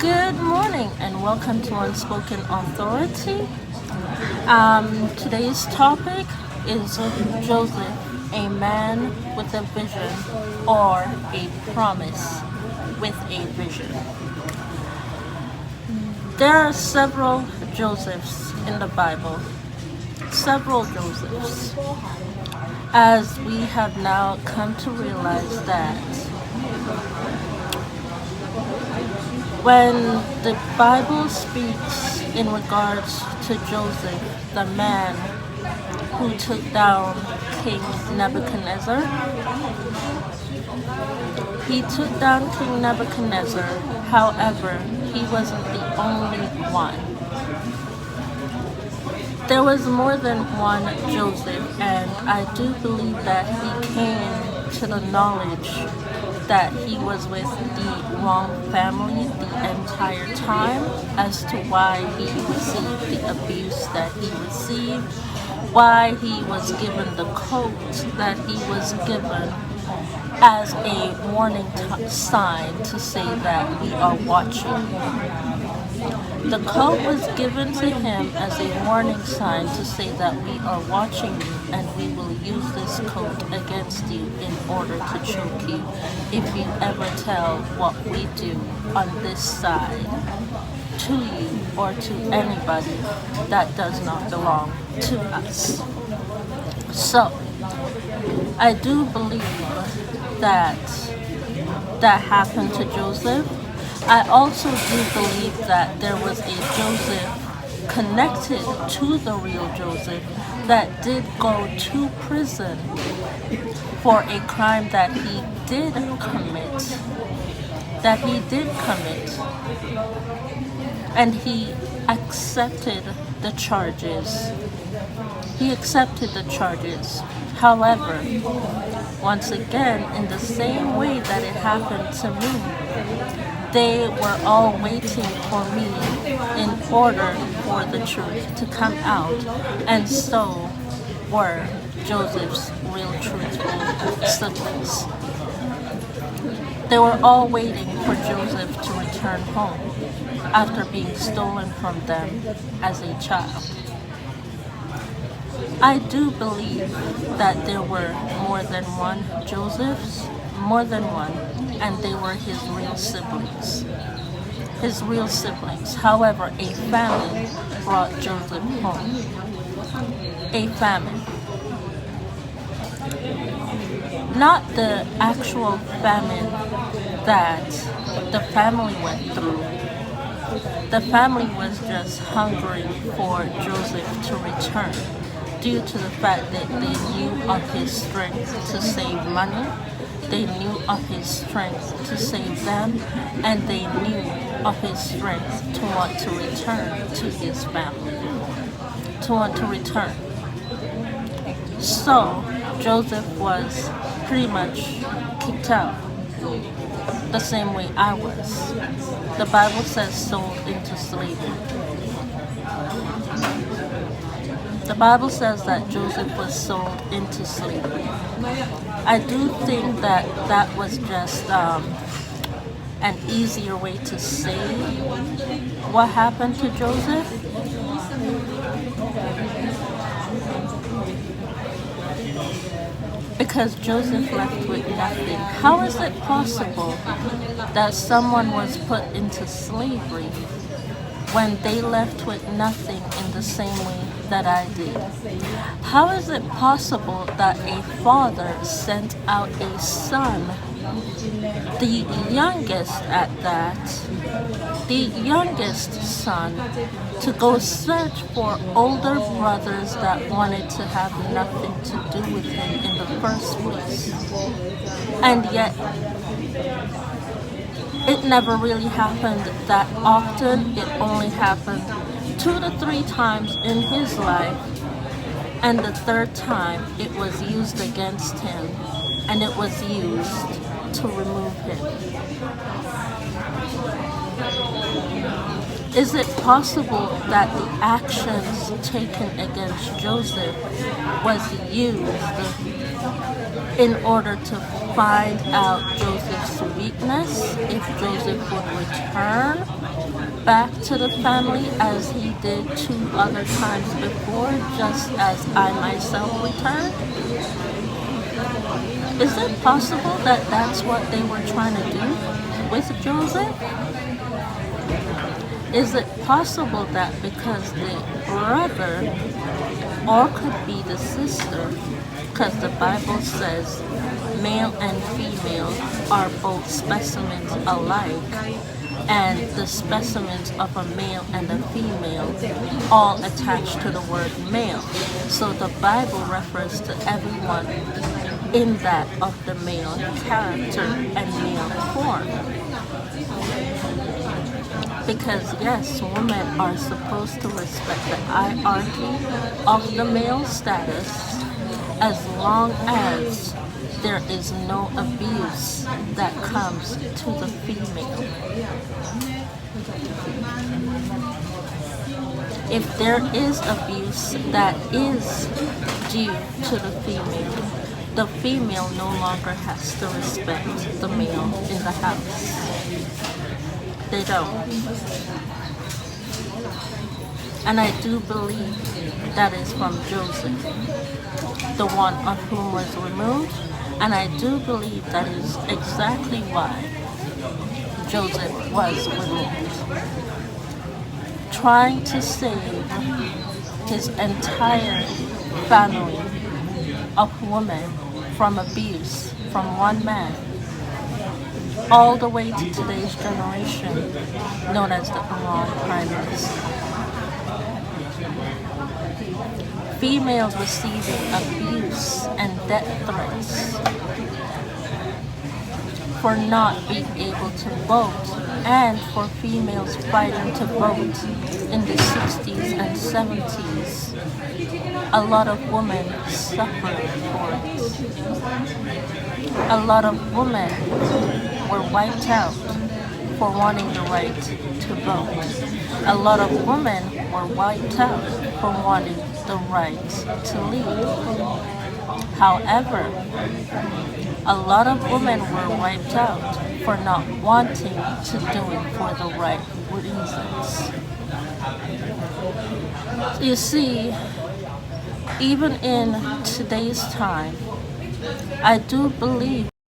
Good morning and welcome to Unspoken Authority. Today's topic is Joseph, a man with a vision or a promise with a vision. There are several Josephs in the Bible, several Josephs, as we have now come to realize that when the Bible speaks in regards to Joseph, the man who took down King Nebuchadnezzar, he took down King Nebuchadnezzar. However, he wasn't the only one. There was more than one Joseph, and I do believe that he came to the knowledge that he was with the wrong family the entire time as to why he received the abuse that he received, why he was given the coat that he was given as a warning sign to say that we are watching. The coat was given to him as a warning sign to say that we are watching you and we will use this coat against you in order to choke you if you ever tell what we do on this side to you or to anybody that does not belong to us. So, I do believe that happened to Joseph. I also do believe that there was a Joseph connected to the real Joseph that did go to prison for a crime that he did commit. And he accepted the charges. However, once again, in the same way that it happened to me, they were all waiting for me in order for the truth to come out, and so were Joseph's real truthful siblings. They were all waiting for Joseph to return home after being stolen from them as a child. I do believe that there were more than one Josephs, and they were his real siblings. However, a famine brought Joseph home. A famine. Not the actual famine that the family went through. The family was just hungering for Joseph to return due to the fact that they knew of his strength to save money. They knew of his strength to save them, and they knew of his strength to want to return to his family, So, Joseph was pretty much kicked out, the same way I was. The Bible says sold into slavery. The Bible says that Joseph was sold into slavery. I do think that was just an easier way to say what happened to Joseph. Because Joseph left with nothing. How is it possible that someone was put into slavery when they left with nothing in the same way that I did? How is it possible that a father sent out a son, the youngest at that, the youngest son, to go search for older brothers that wanted to have nothing to do with him in the first place? And yet, it never really happened that often. It only happened 2 to 3 times in his life, and the third time it was used against him, and it was used to remove him. Is it possible that the actions taken against Joseph was used in order to find out Joseph's weakness, if Joseph would return back to the family as he did 2 other times before, just as I myself returned. Is it possible that that's what they were trying to do with Joseph? Is it possible that because the brother, or could be the sister, because the Bible says male and female are both specimens alike, and the specimens of a male and a female all attached to the word male. So the Bible refers to everyone in that of the male character and male form. Because yes, women are supposed to respect the hierarchy of the male status as long as there is no abuse that comes to the female. If there is abuse that is due to the female no longer has to respect the male in the house. They don't. And I do believe that is from Joseph, the one of whom was removed, and I do believe that is exactly why Joseph was removed. Trying to save his entire family of women from abuse from one man, all the way to today's generation, known as the Iran Prime Minister. Females receiving abuse and death threats for not being able to vote, and for females fighting to vote in the 60s and 70s. A lot of women suffered for it. A lot of women were wiped out for wanting the right to vote. A lot of women were wiped out for wanting the right to lead. However, a lot of women were wiped out for not wanting to do it for the right reasons. You see, even in today's time, I do believe